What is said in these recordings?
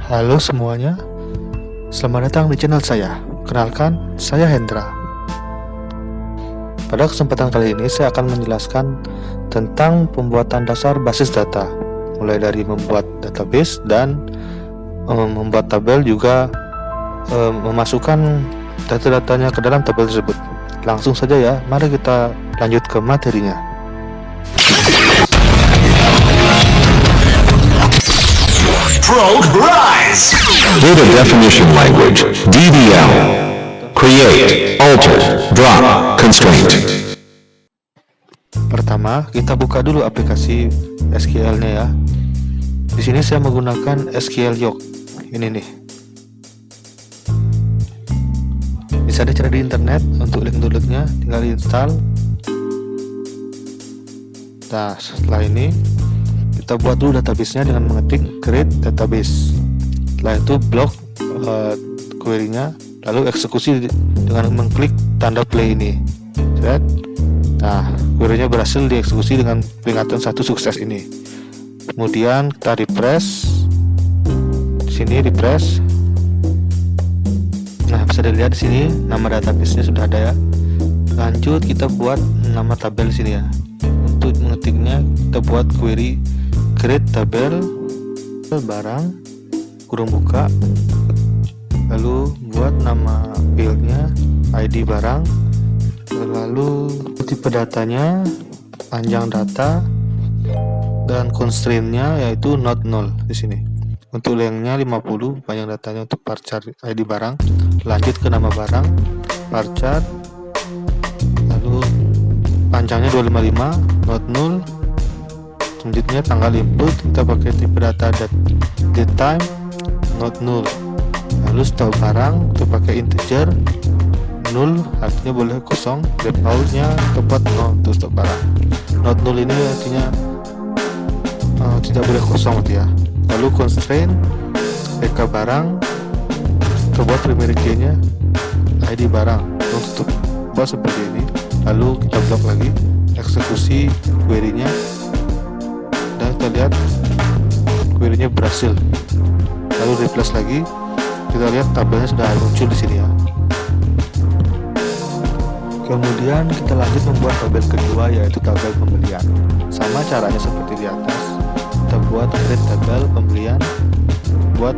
Halo semuanya, selamat datang di channel saya. Kenalkan, saya Hendra. Pada kesempatan kali ini saya akan menjelaskan tentang pembuatan dasar basis data, mulai dari membuat database dan membuat tabel, juga memasukkan data-datanya ke dalam tabel tersebut. Langsung saja ya, mari kita lanjut ke materinya. Progress. Data Definition Language, DDL. Create, alter, drop, constraint. Pertama, kita buka dulu aplikasi SQL-nya ya. Di sini saya menggunakan SQL Yoke. Ini nih. Bisa dicari di internet. Untuk link downloadnya tinggal install. Nah, setelah ini kita buat dulu database-nya dengan mengetik create database. Setelah itu blok query-nya, lalu eksekusi dengan mengklik tanda play ini. Set. Nah, query-nya berhasil dieksekusi dengan peringatan 1 sukses ini. Kemudian kita refresh. Di sini refresh. Nah, bisa dilihat di sini nama database-nya sudah ada ya. Lanjut kita buat nama tabel di sini ya. Untuk mengetiknya kita buat query create tabel barang kurung buka, lalu buat nama fieldnya ID barang, lalu tipe datanya panjang data, dan constraint-nya yaitu not null di sini. Untuk lengthnya 50, panjang datanya untuk varchar ID barang. Lanjut ke nama barang, varchar, lalu panjangnya 255, not null. Selanjutnya tanggal input kita pakai tipe data date time, not null. Lalu stok barang kita pakai integer, null artinya boleh kosong, defaultnya tepat 0 untuk stok barang. Not null ini artinya tidak boleh kosong gitu ya. Lalu constraint PK barang, kita buat primary key nya ID barang untuk buat seperti ini. Lalu kita blok lagi, eksekusi query nya, dan kita lihat query nya berhasil. Lalu refresh lagi, kita lihat tabelnya sudah muncul di sini ya. Kemudian kita lanjut membuat tabel kedua, yaitu tabel pembelian. Sama caranya seperti di atas. Kita buat create tabel pembelian, buat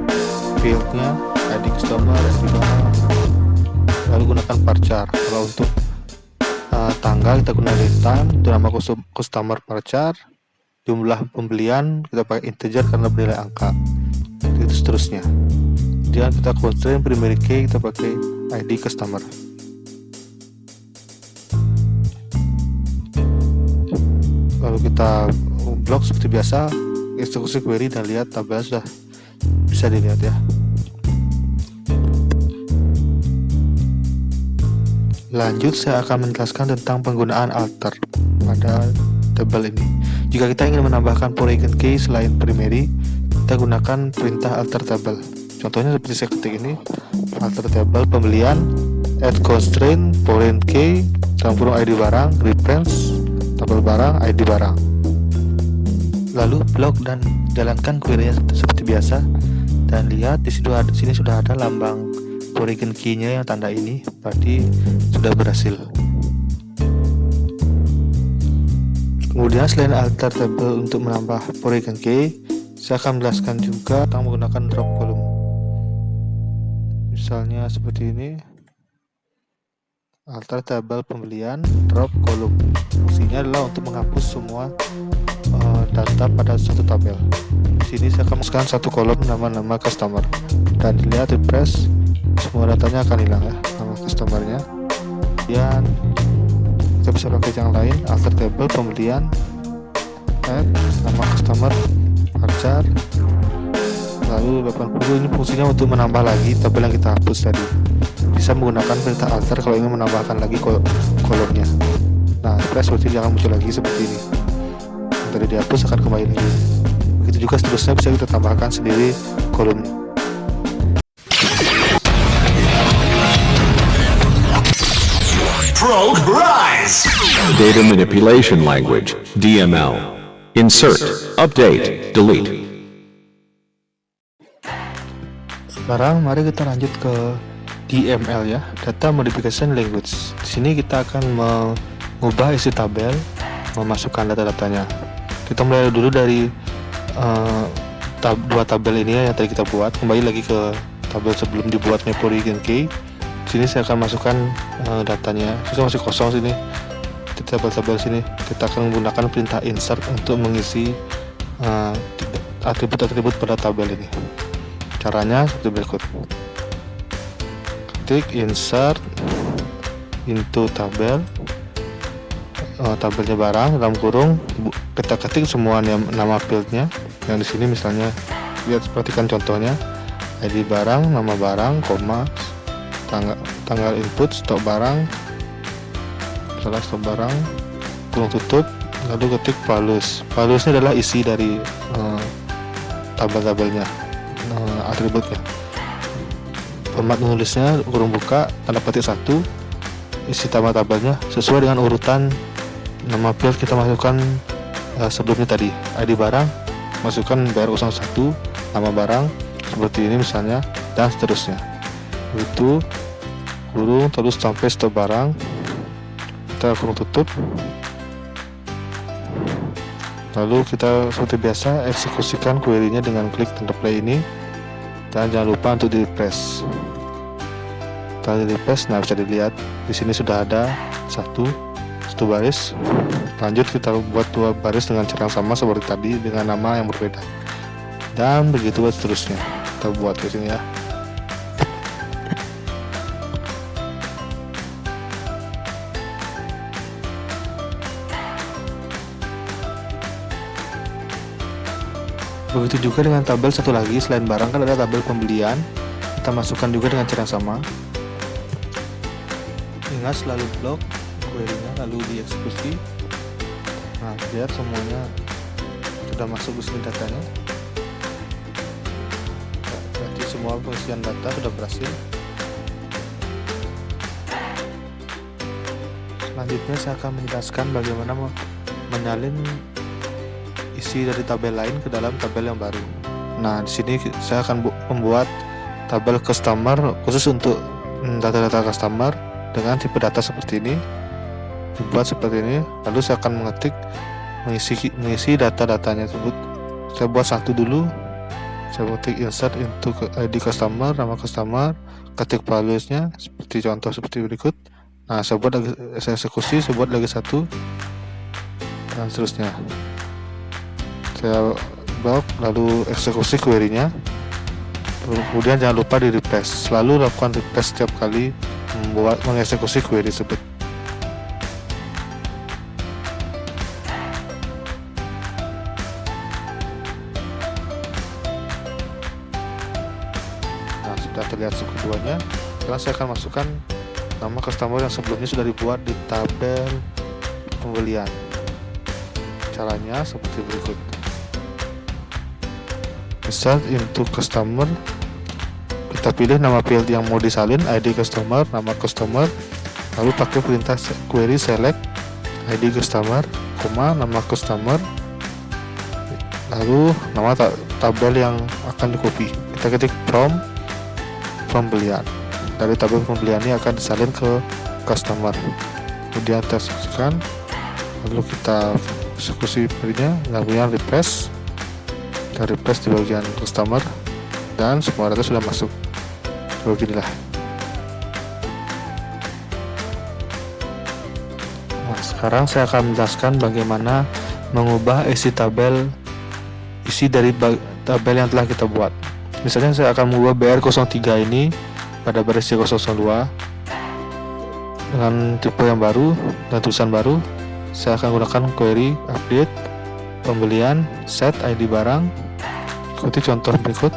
fieldnya ID customer, ID barang, lalu gunakan varchar. Kalau untuk tanggal kita gunakan date time, itu nama customer varchar. Jumlah pembelian kita pakai integer karena bernilai angka, itu seterusnya. Kemudian kita constraint primary key, kita pakai ID customer. Lalu kita blok seperti biasa, eksekusi query, dan lihat tabel sudah bisa dilihat ya. Lanjut saya akan menjelaskan tentang penggunaan alter pada tabel ini. Jika kita ingin menambahkan foreign key selain primary, kita gunakan perintah alter table. Contohnya seperti saya ketik ini, alter table pembelian, add constraint foreign key dalam kurung ID barang, reference tabel barang, ID barang. Lalu blok dan jalankan query-nya seperti biasa, dan lihat di sini sudah ada lambang foreign key-nya yang tanda ini, berarti sudah berhasil. Kemudian selain alter table untuk menambah foreign key, saya akan menjelaskan juga tentang menggunakan drop column. Misalnya seperti ini, alter table pembelian, drop column. Fungsinya adalah untuk menghapus semua data pada satu tabel. Di sini saya akan masukkan satu kolom nama-nama customer, dan dilihat refresh, semua datanya akan hilang ya, nama customernya. Kemudian kita bisa pakai yang lain, alter table pembelian, add nama customer, varchar, lalu 80. Ini fungsinya untuk menambah lagi tabel yang kita hapus tadi. Bisa menggunakan perintah alter kalau ingin menambahkan lagi kolomnya. Nah, refresh seperti ini akan muncul lagi seperti ini. Yang tadi dihapus akan kembali lagi. Begitu juga seterusnya, bisa kita tambahkan sendiri kolomnya. Progress. Data Manipulation Language, DML. Insert, update, delete. Sekarang mari kita lanjut ke DML ya, Data Modification Language. Di sini kita akan mengubah isi tabel, memasukkan data-datanya. Kita mulai dulu dari dua tabel ini yang tadi kita buat. Kembali lagi ke tabel sebelum dibuatnya Polygon Key. Di sini saya akan masukkan datanya. Saya masih kosong sini. Di tabel-tabel sini kita akan menggunakan perintah insert untuk mengisi atribut-atribut pada tabel ini. Caranya seperti berikut. Ketik insert into tabel, tabelnya barang dalam kurung, kita ketik semua nama fieldnya. Yang di sini misalnya, lihat perhatikan contohnya, ID barang, nama barang, koma, tanggal input, stok barang, salah stok barang, kurung tutup, lalu ketik values. Valuesnya adalah isi dari tabel-tabelnya, atributnya. Format menulisnya kurung buka, tanda petik 1, isi tabelnya sesuai dengan urutan nama field kita masukkan sebelumnya tadi. ID barang, masukkan BR01, nama barang seperti ini misalnya, dan seterusnya. Itu kurung terus sampai stok barang, kita kurung tutup, lalu kita seperti biasa eksekusikan query-nya dengan klik tanda play ini, dan jangan lupa untuk di refresh. Setelah di refresh, nah bisa dilihat di sini sudah ada satu baris. Lanjut kita buat 2 baris dengan cara yang sama seperti tadi dengan nama yang berbeda, dan begitu seterusnya. Kita buat di sini ya. Begitu juga dengan tabel satu lagi, selain barang kan ada tabel pembelian, kita masukkan juga dengan cara yang sama. Ingat selalu blok query-nya lalu dieksekusi. Nah, lihat semuanya sudah masuk ke sini datanya. Berarti semua pengisian data sudah berhasil. Selanjutnya saya akan menjelaskan bagaimana menyalin isi dari tabel lain ke dalam tabel yang baru. Nah, di sini saya akan membuat tabel customer khusus untuk data-data customer dengan tipe data seperti ini. Dibuat seperti ini, lalu saya akan mengisi data-datanya tersebut. Saya buat satu dulu. Saya ketik insert into ID customer, nama customer, ketik values-nya seperti contoh seperti berikut. Nah, saya eksekusi, saya buat lagi satu, dan seterusnya. Saya blok lalu eksekusi query-nya. Kemudian jangan lupa di refresh. Selalu lakukan refresh setiap kali mengeksekusi query tersebut. Nah, sudah terlihat keduanya. Sekarang saya akan masukkan nama customer yang sebelumnya sudah dibuat di tabel pembelian. Caranya seperti berikut. Insert into customer, kita pilih nama field yang mau disalin, ID customer, nama customer, lalu pakai perintah query select ID customer, nama customer, lalu nama tabel yang akan di copy. Kita ketik from pembelian. Dari tabel pembelian ini akan disalin ke customer. Kemudian kita eksekusikan, lalu kita eksekusi query-nya, lalu yang refresh. Kita refresh di bagian customer, dan semua data sudah masuk. Beginilah. Nah, sekarang saya akan menjelaskan bagaimana mengubah isi dari tabel yang telah kita buat. Misalnya saya akan mengubah BR03 ini pada baris C002 dengan tipe yang baru dan tulisan baru. Saya akan gunakan query update pembelian set ID barang. Ikuti contoh berikut.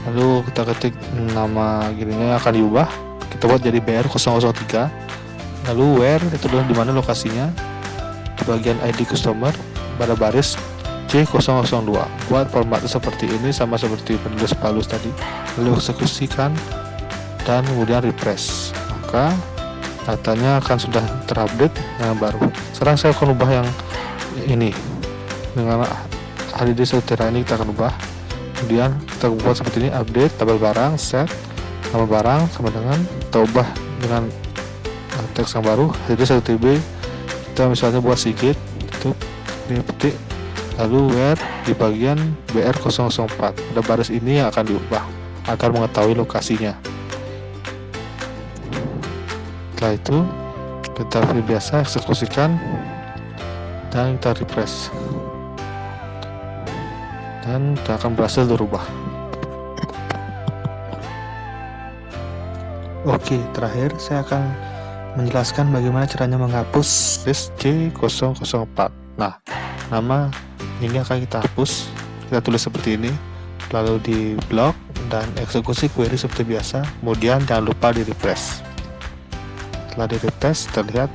Lalu kita ketik nama gininya akan diubah. Kita buat jadi BR003. Lalu where itu adalah di mana lokasinya, di bagian ID customer pada baris C002. Buat formatnya seperti ini, sama seperti penulis values tadi. Lalu eksekusikan dan kemudian refresh. Maka datanya akan sudah terupdate dengan baru. Sekarang saya akan ubah yang ini dengan HDD Sautera ini, kita akan ubah. Kemudian kita buat seperti ini, update tabel barang, set nama barang sama dengan kita ubah dengan teks yang baru, jadi 1 TB. Kita misalnya buat sedikit, itu petik, lalu where di bagian BR004. Pada baris ini yang akan diubah agar mengetahui lokasinya. Setelah itu kita biasa eksekusikan dan kita refresh, dan kita akan berhasil dirubah. Oke, terakhir saya akan menjelaskan bagaimana caranya menghapus list C004. Nah, nama ini akan kita hapus. Kita tulis seperti ini, lalu di blok dan eksekusi query seperti biasa. Kemudian jangan lupa di refresh. Setelah di refresh terlihat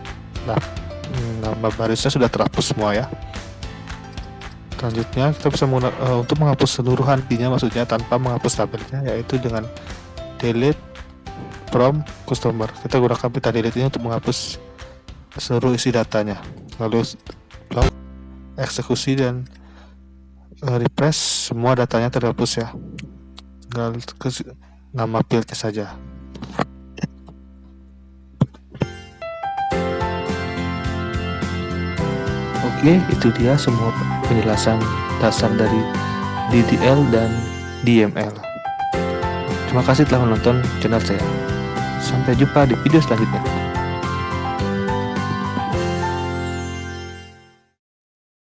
nama barisnya sudah terhapus semua ya. Selanjutnya kita bisa untuk menghapus seluruh intinya, maksudnya tanpa menghapus tabelnya, yaitu dengan delete from customer. Kita gunakan pita delete ini untuk menghapus seluruh isi datanya. Lalu blok, eksekusi dan refresh, semua datanya terhapus ya. Tinggal ke nama fieldnya saja. Oke, itu dia semua penjelasan dasar dari DDL dan DML. Terima kasih telah menonton channel saya. Sampai jumpa di video selanjutnya.